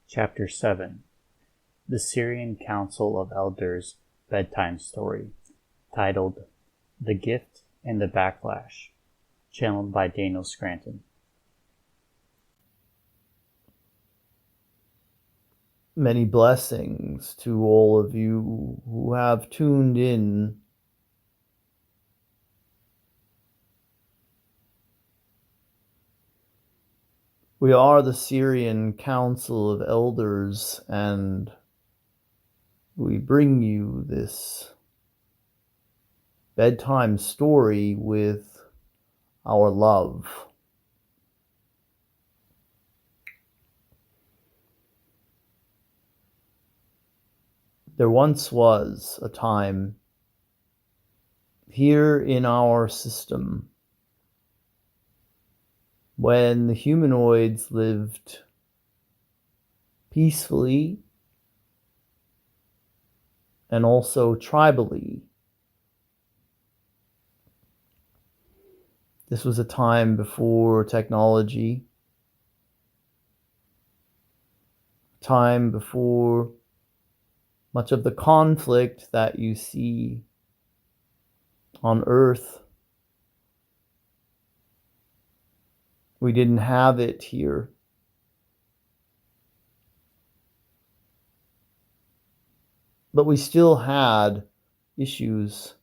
Chapter 7 The Sirian Council of Elders Bedtime Story, titled The Gift and the Backlash, channeled by Daniel Scranton. Many blessings to all of you who have tuned in. We are the Sirian Council of Elders, and we bring you this bedtime story with our love. There once was a time here in our system when the humanoids lived peacefully and also tribally. This was a time before technology, time before much of the conflict that you see on Earth. We didn't have it here. But we still had issues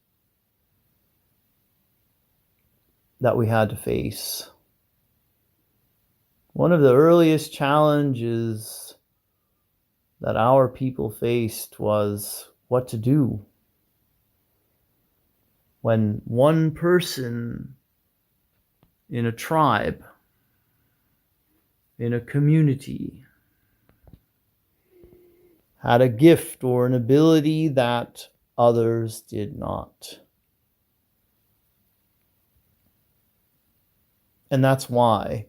that we had to face. One of the earliest challenges that our people faced was what to do when one person in a tribe, in a community, had a gift or an ability that others did not. And that's why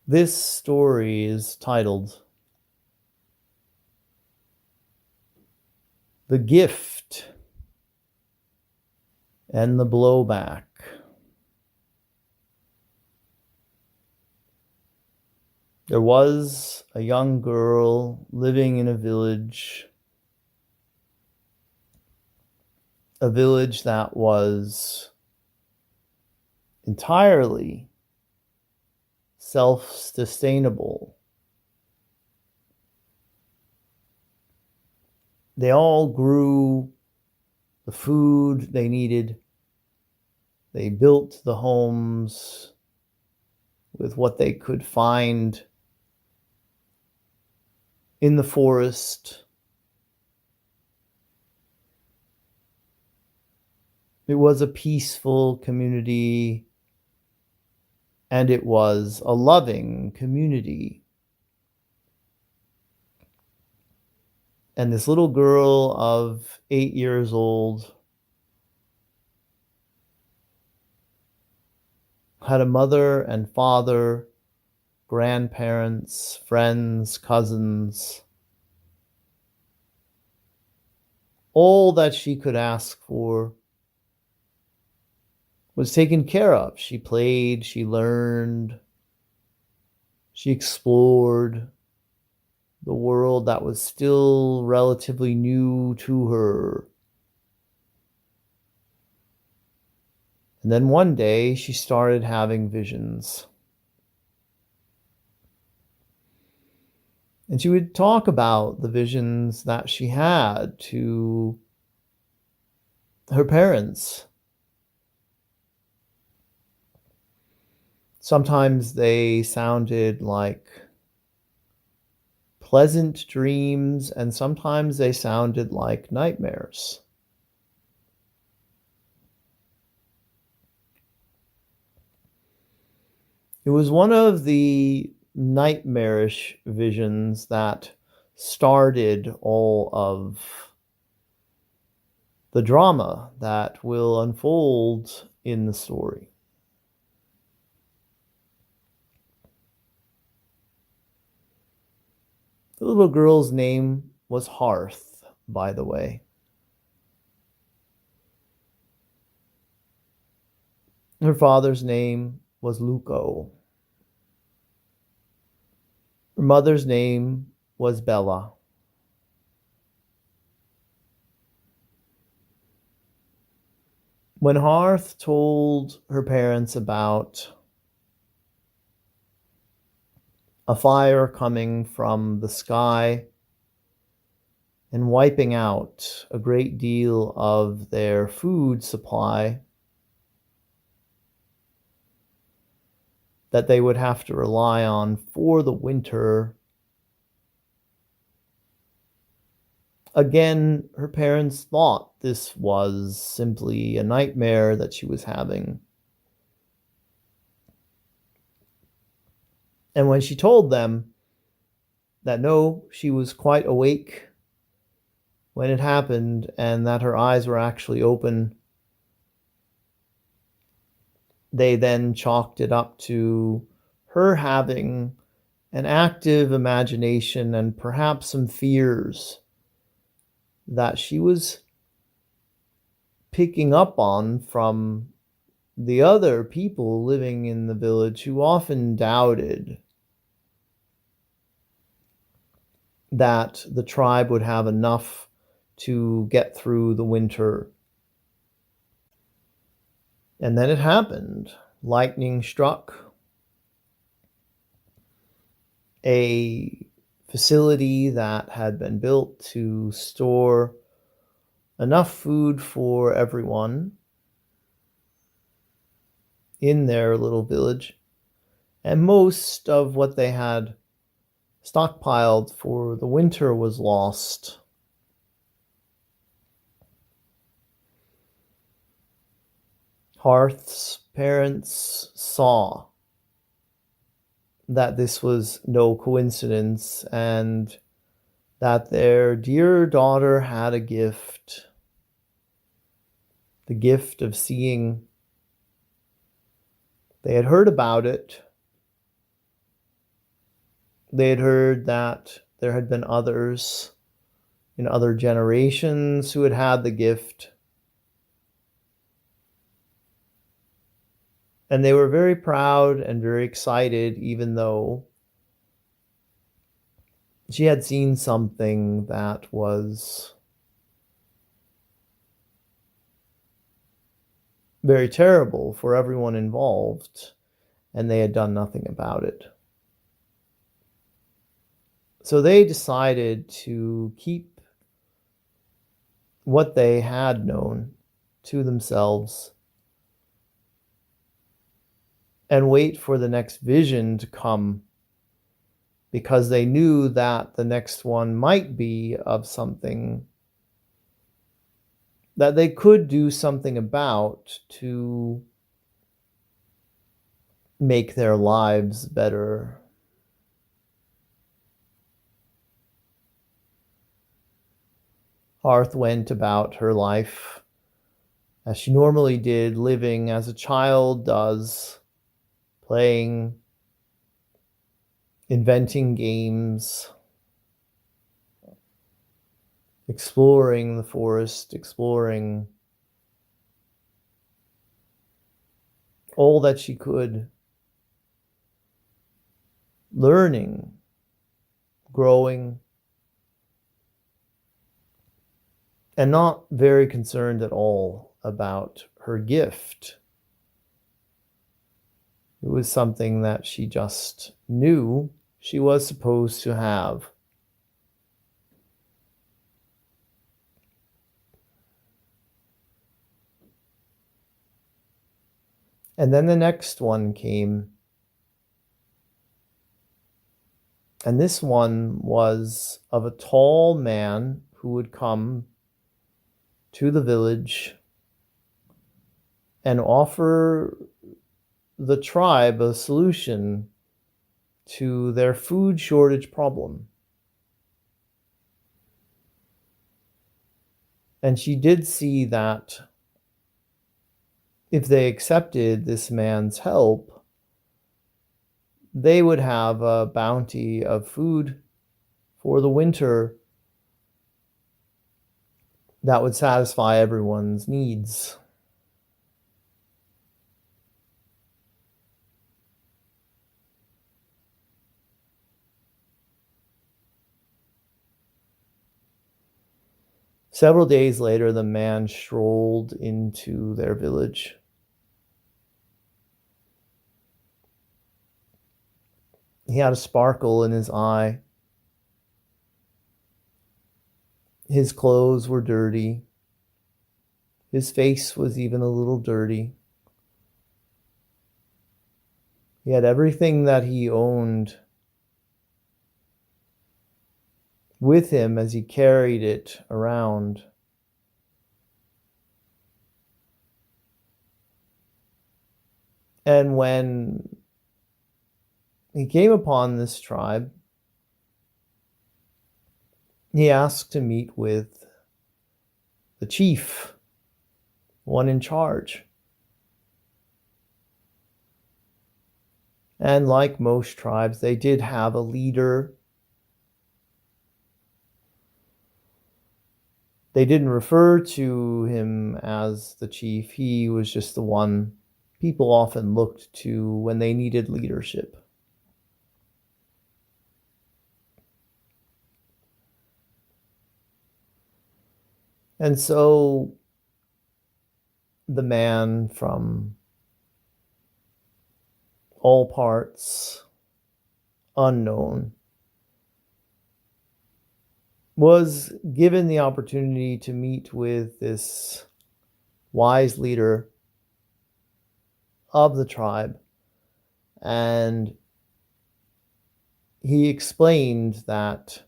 this story is titled The Gift and the Blowback. There was a young girl living in a village that was entirely self-sustainable. They all grew the food they needed. They built the homes with what they could find in the forest. It was a peaceful community, and it was a loving community. And this little girl of 8 years old had a mother and father, grandparents, friends, cousins. All that she could ask for was taken care of. She played, she learned, she explored the world that was still relatively new to her. And then one day she started having visions. And she would talk about the visions that she had to her parents. Sometimes they sounded like pleasant dreams, and sometimes they sounded like nightmares. It was one of the nightmarish visions that started all of the drama that will unfold in the story. The little girl's name was Hearth, by the way. Her father's name was Luco. mother's name was Bella. When Hearth told her parents about a fire coming from the sky and wiping out a great deal of their food supply, that they would have to rely on for the winter, again, her parents thought this was simply a nightmare that she was having. And when she told them that no, she was quite awake when it happened and that her eyes were actually open, they then chalked it up to her having an active imagination and perhaps some fears that she was picking up on from the other people living in the village, who often doubted that the tribe would have enough to get through the winter. And then it happened. Lightning struck. A facility that had been built to store enough food for everyone in their little village, and most of what they had stockpiled for the winter was lost. Hearth's parents saw that this was no coincidence and that their dear daughter had a gift, the gift of seeing. They had heard about it. They had heard that there had been others in other generations who had had the gift. And they were very proud and very excited, even though she had seen something that was very terrible for everyone involved, and they had done nothing about it. So they decided to keep what they had known to themselves and wait for the next vision to come, because they knew that the next one might be of something that they could do something about to make their lives better. Hearth went about her life as she normally did, living as a child does, playing, inventing games, exploring the forest, exploring all that she could, learning, growing, and not very concerned at all about her gift. It was something that she just knew she was supposed to have. And then the next one came. And this one was of a tall man who would come to the village and offer the tribe a solution to their food shortage problem. And she did see that if they accepted this man's help, they would have a bounty of food for the winter that would satisfy everyone's needs. Several days later, the man strolled into their village. He had a sparkle in his eye. His clothes were dirty. His face was even a little dirty. He had everything that he owned with him as he carried it around. And when he came upon this tribe, he asked to meet with the chief, one in charge. And like most tribes, they did have a leader. They didn't refer to him as the chief. He was just the one people often looked to when they needed leadership. And so the man from all parts unknown was given the opportunity to meet with this wise leader of the tribe, and he explained that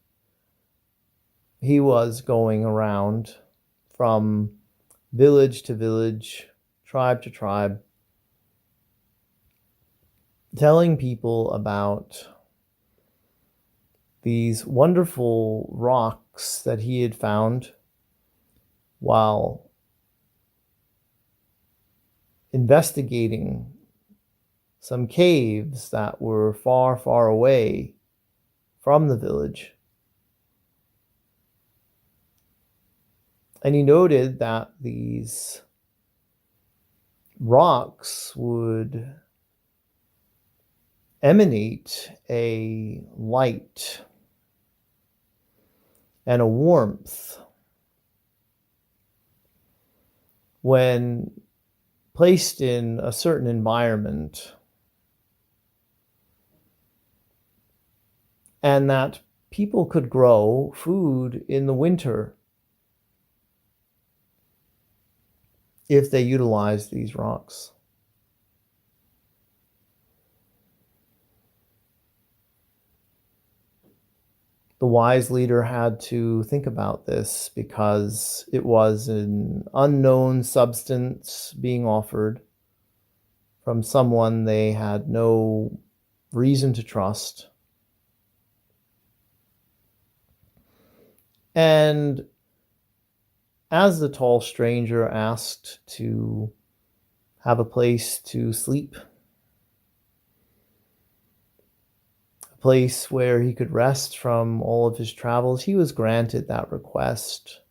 he was going around from village to village, tribe to tribe, telling people about these wonderful rocks that he had found while investigating some caves that were far, far away from the village. And he noted that these rocks would emanate a light and a warmth when placed in a certain environment, and that people could grow food in the winter if they utilized these rocks. The wise leader had to think about this because it was an unknown substance being offered from someone they had no reason to trust. And as the tall stranger asked to have a place to sleep, a place where he could rest from all of his travels, he was granted that request.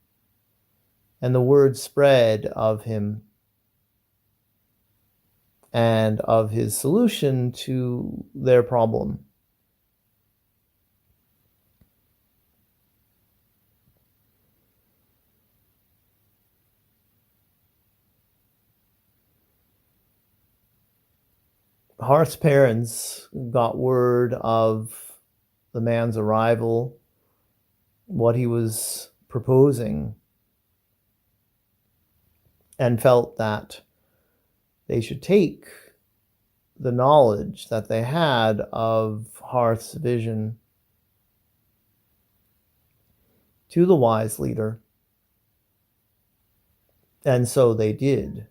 And the word spread of him and of his solution to their problem. Harth's parents got word of the man's arrival, what he was proposing, and felt that they should take the knowledge that they had of Harth's vision to the wise leader. And so they did.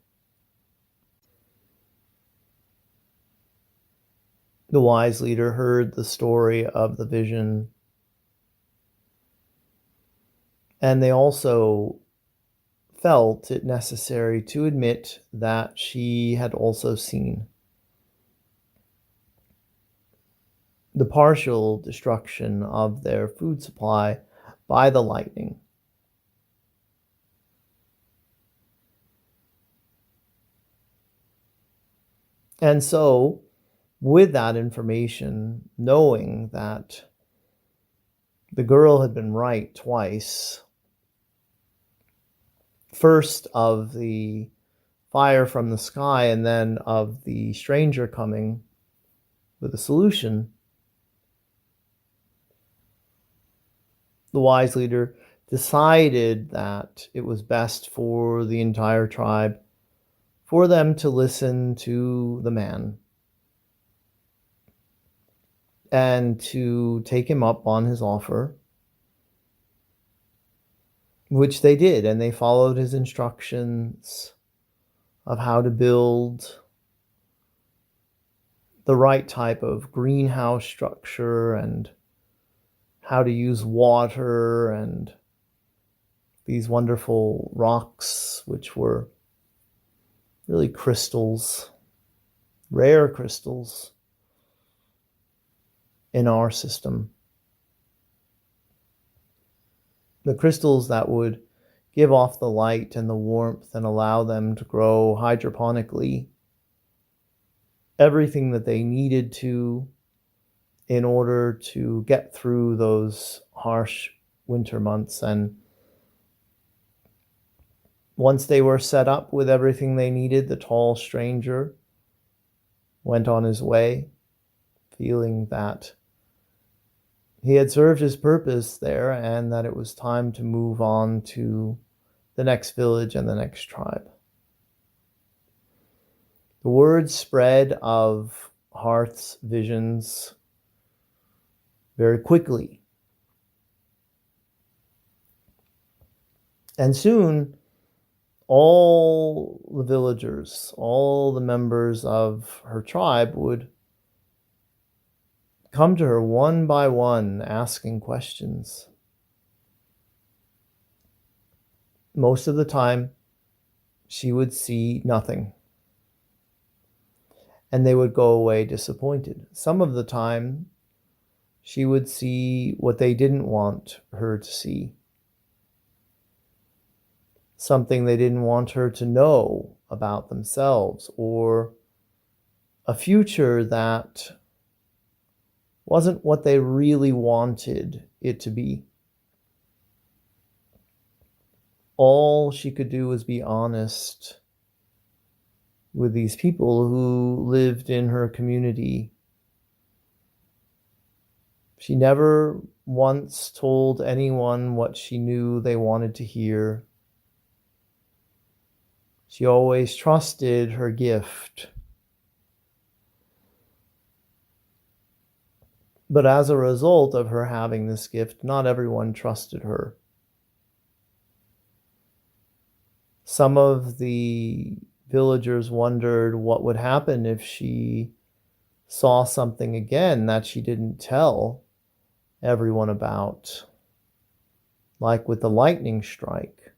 The wise leader heard the story of the vision, and they also felt it necessary to admit that she had also seen the partial destruction of their food supply by the lightning. And so, with that information, knowing that the girl had been right twice, first of the fire from the sky and then of the stranger coming with a solution, the wise leader decided that it was best for the entire tribe for them to listen to the man and to take him up on his offer, which they did, and they followed his instructions of how to build the right type of greenhouse structure and how to use water and these wonderful rocks, which were really crystals, rare crystals in our system. The crystals that would give off the light and the warmth and allow them to grow hydroponically everything that they needed to in order to get through those harsh winter months. And once they were set up with everything they needed, the tall stranger went on his way, feeling that he had served his purpose there and that it was time to move on to the next village and the next tribe. The word spread of Hearth's visions very quickly. And soon, all the villagers, all the members of her tribe would come to her one by one, asking questions. Most of the time, she would see nothing, and they would go away disappointed. Some of the time, she would see what they didn't want her to see, something they didn't want her to know about themselves, or a future that wasn't what they really wanted it to be. All she could do was be honest with these people who lived in her community. She never once told anyone what she knew they wanted to hear. She always trusted her gift. But as a result of her having this gift, not everyone trusted her. Some of the villagers wondered what would happen if she saw something again that she didn't tell everyone about, like with the lightning strike.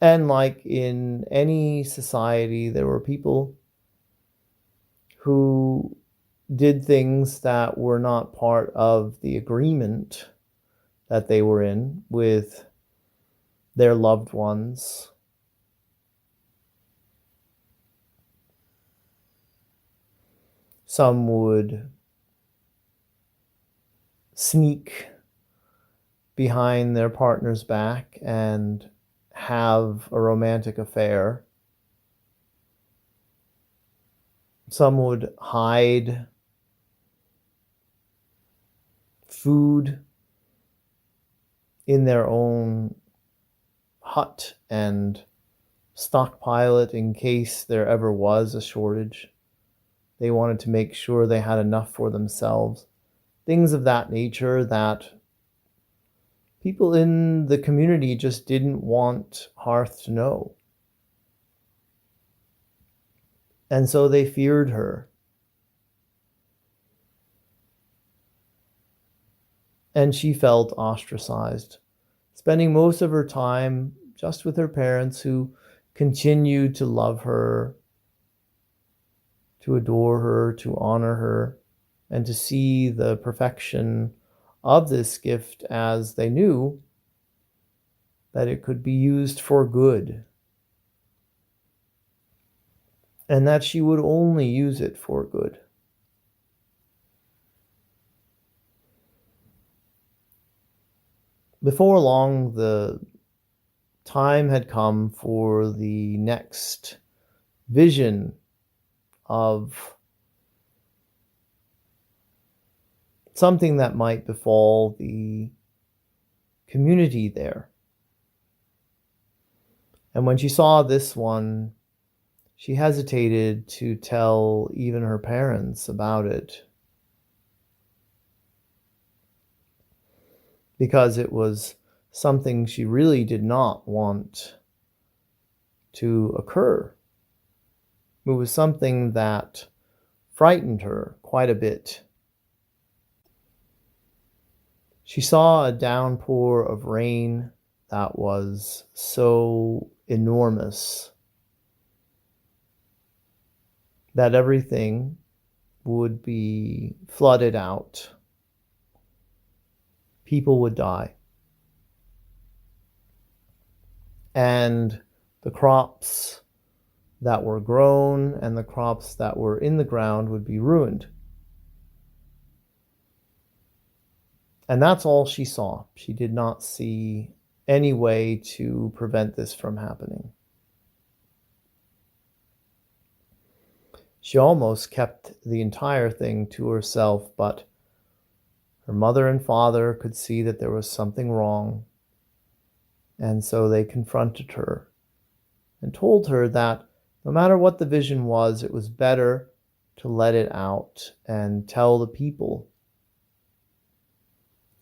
And like in any society, there were people who did things that were not part of the agreement that they were in with their loved ones. Some would sneak behind their partner's back and have a romantic affair. Some would hide food in their own hut and stockpile it in case there ever was a shortage. They wanted to make sure they had enough for themselves. Things of that nature that people in the community just didn't want Hearth to know. And so they feared her. And she felt ostracized, spending most of her time just with her parents, who continued to love her, to adore her, to honor her, and to see the perfection of this gift as they knew that it could be used for good, and that she would only use it for good. Before long, the time had come for the next vision of something that might befall the community there. And when she saw this one, she hesitated to tell even her parents about it, because it was something she really did not want to occur. It was something that frightened her quite a bit. She saw a downpour of rain that was so enormous that everything would be flooded out. People would die. And the crops that were grown and the crops that were in the ground would be ruined. And that's all she saw. She did not see any way to prevent this from happening. She almost kept the entire thing to herself, but her mother and father could see that there was something wrong. And so they confronted her and told her that no matter what the vision was, it was better to let it out and tell the people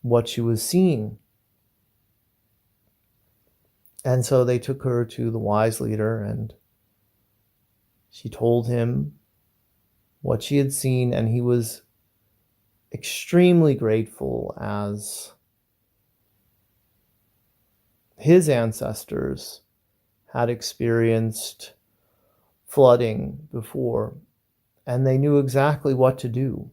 what she was seeing. And so they took her to the wise leader, and she told him what she had seen, and he was extremely grateful, as his ancestors had experienced flooding before, and they knew exactly what to do.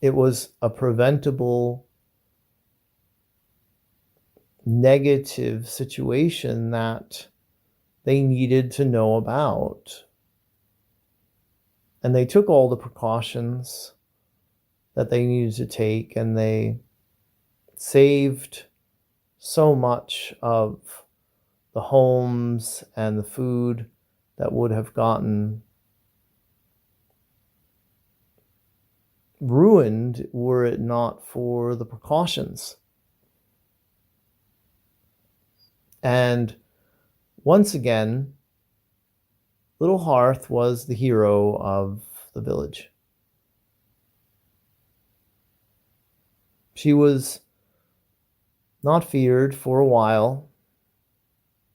It was a preventable negative situation that they needed to know about. And they took all the precautions that they needed to take, and they saved so much of the homes and the food that would have gotten ruined were it not for the precautions. And once again, Little Hearth was the hero of the village. She was not feared for a while.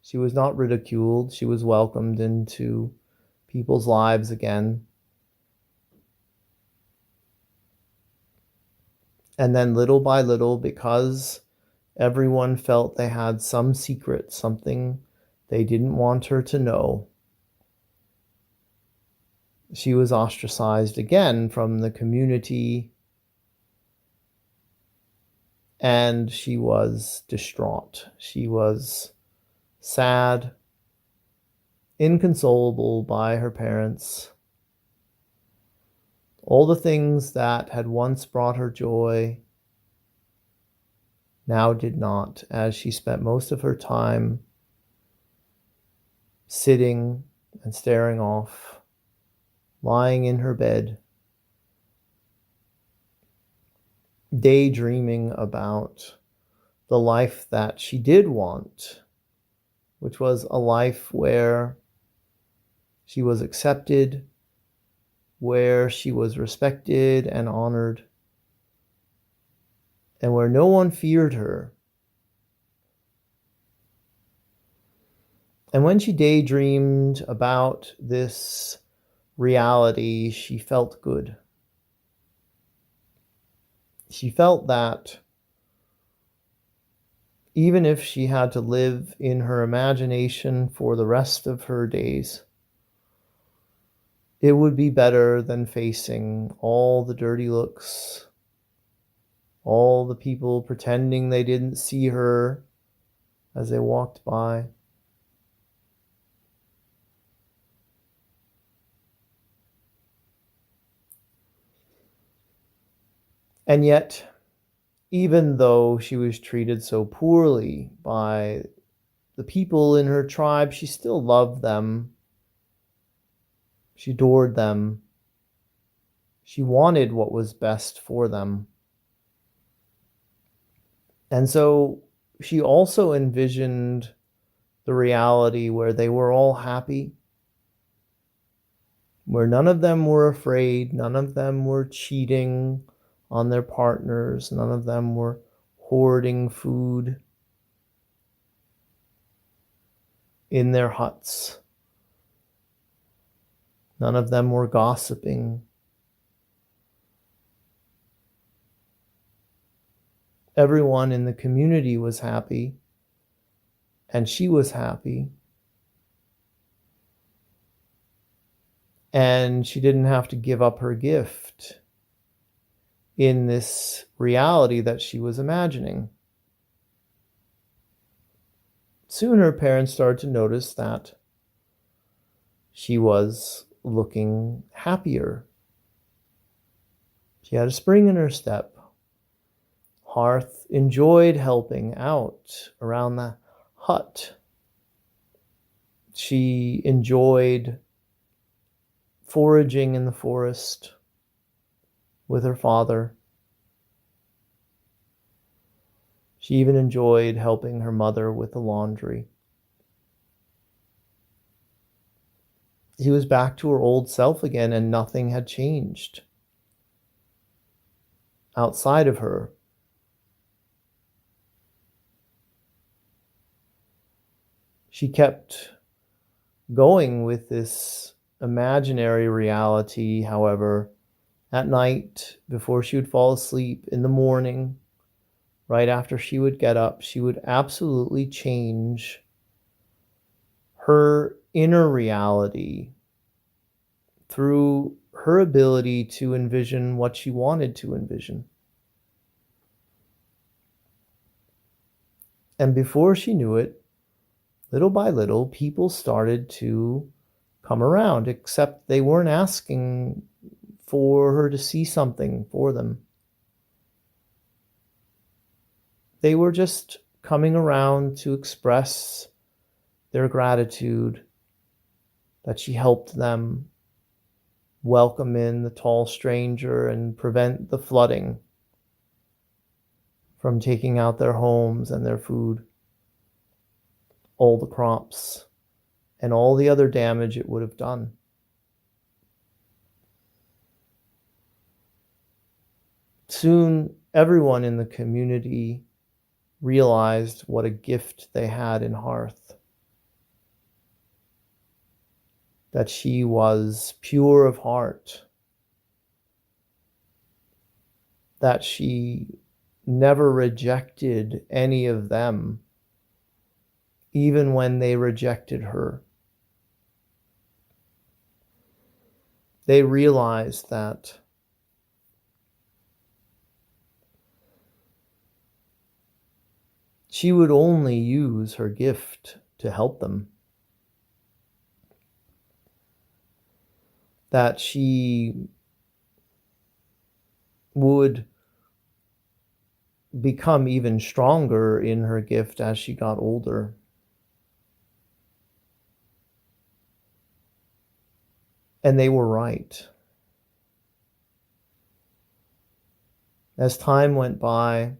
She was not ridiculed. She was welcomed into people's lives again. And then little by little, because everyone felt they had some secret, something they didn't want her to know, she was ostracized again from the community, and she was distraught. She was sad, inconsolable by her parents. All the things that had once brought her joy now did not, as she spent most of her time sitting and staring off, lying in her bed, daydreaming about the life that she did want, which was a life where she was accepted, where she was respected and honored, and where no one feared her. And when she daydreamed about this reality, she felt good. She felt that even if she had to live in her imagination for the rest of her days, it would be better than facing all the dirty looks, all the people pretending they didn't see her as they walked by. And yet, even though she was treated so poorly by the people in her tribe, she still loved them. She adored them. She wanted what was best for them. And so she also envisioned the reality where they were all happy, where none of them were afraid, none of them were cheating on their partners, none of them were hoarding food in their huts, none of them were gossiping. Everyone in the community was happy, and she was happy. And she didn't have to give up her gift in this reality that she was imagining. Soon her parents started to notice that she was looking happier. She had a spring in her step. Hearth enjoyed helping out around the hut. She enjoyed foraging in the forest with her father. She even enjoyed helping her mother with the laundry. She was back to her old self again, and nothing had changed outside of her. She kept going with this imaginary reality, however, at night, before she would fall asleep, in the morning, right after she would get up, she would absolutely change her inner reality through her ability to envision what she wanted to envision. And before she knew it, little by little, people started to come around, except they weren't asking for her to see something for them. They were just coming around to express their gratitude that she helped them welcome in the tall stranger and prevent the flooding from taking out their homes and their food, all the crops, and all the other damage it would have done. Soon, everyone in the community realized what a gift they had in Hearth. That she was pure of heart. That she never rejected any of them, even when they rejected her. They realized that she would only use her gift to help them. That she would become even stronger in her gift as she got older. And they were right. As time went by,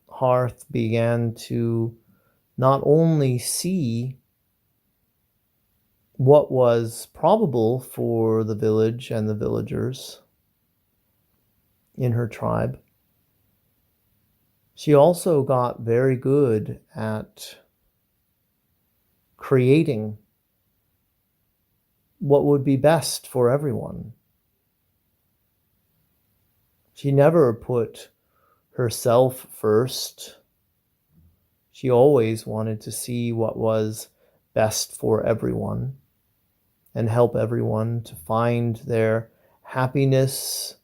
Hearth began to not only see what was probable for the village and the villagers in her tribe, she also got very good at creating what would be best for everyone. She never put herself first. She always wanted to see what was best for everyone and help everyone to find their happiness,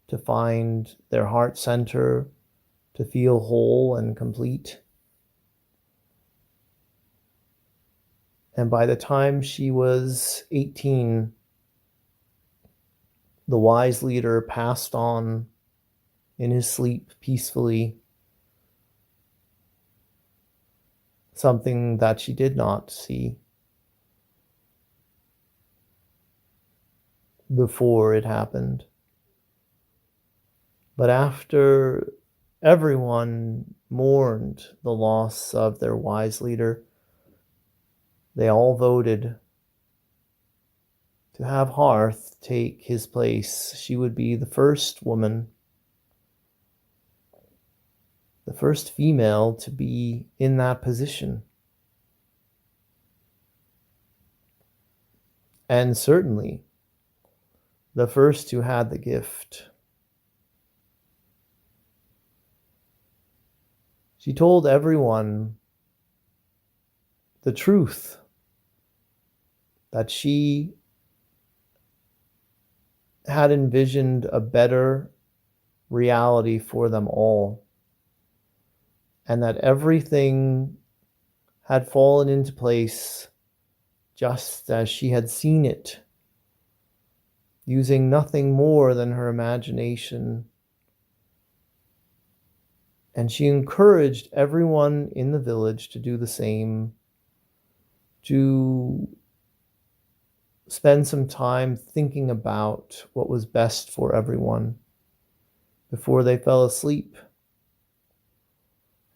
to find their heart center, to feel whole and complete. And by the time she was 18, the wise leader passed on in his sleep peacefully something that she did not see before it happened. But after everyone mourned the loss of their wise leader, they all voted to have Hearth take his place. She would be the first woman, the first female to be in that position. And certainly the first who had the gift. She told everyone the truth, that she had envisioned a better reality for them all, and that everything had fallen into place just as she had seen it, using nothing more than her imagination. And she encouraged everyone in the village to do the same, to spend some time thinking about what was best for everyone before they fell asleep,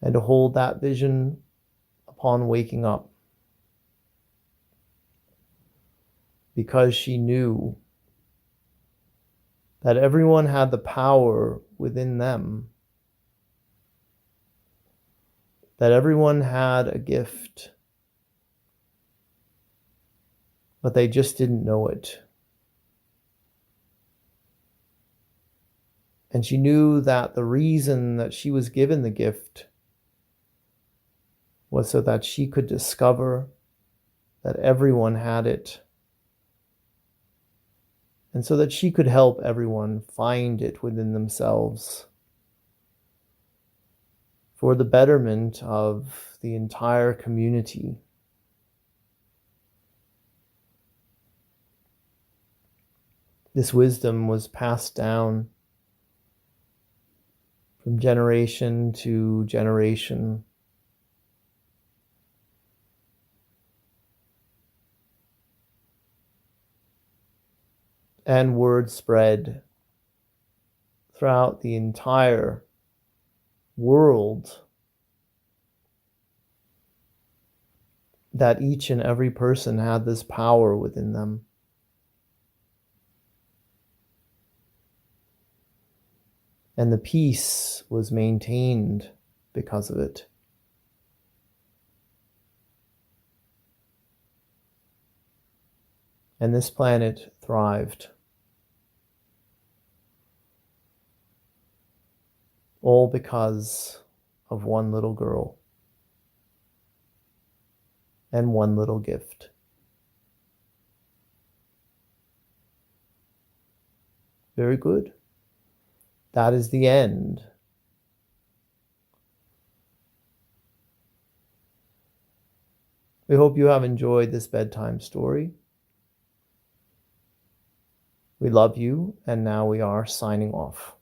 and to hold that vision upon waking up, because she knew that everyone had the power within them, that everyone had a gift, but they just didn't know it. And she knew that the reason that she was given the gift was so that she could discover that everyone had it, and so that she could help everyone find it within themselves for the betterment of the entire community. This wisdom was passed down from generation to generation. And word spread throughout the entire world that each and every person had this power within them. And the peace was maintained because of it. And this planet thrived. All because of one little girl and one little gift. Very good. That is the end. We hope you have enjoyed this bedtime story. We love you, and now we are signing off.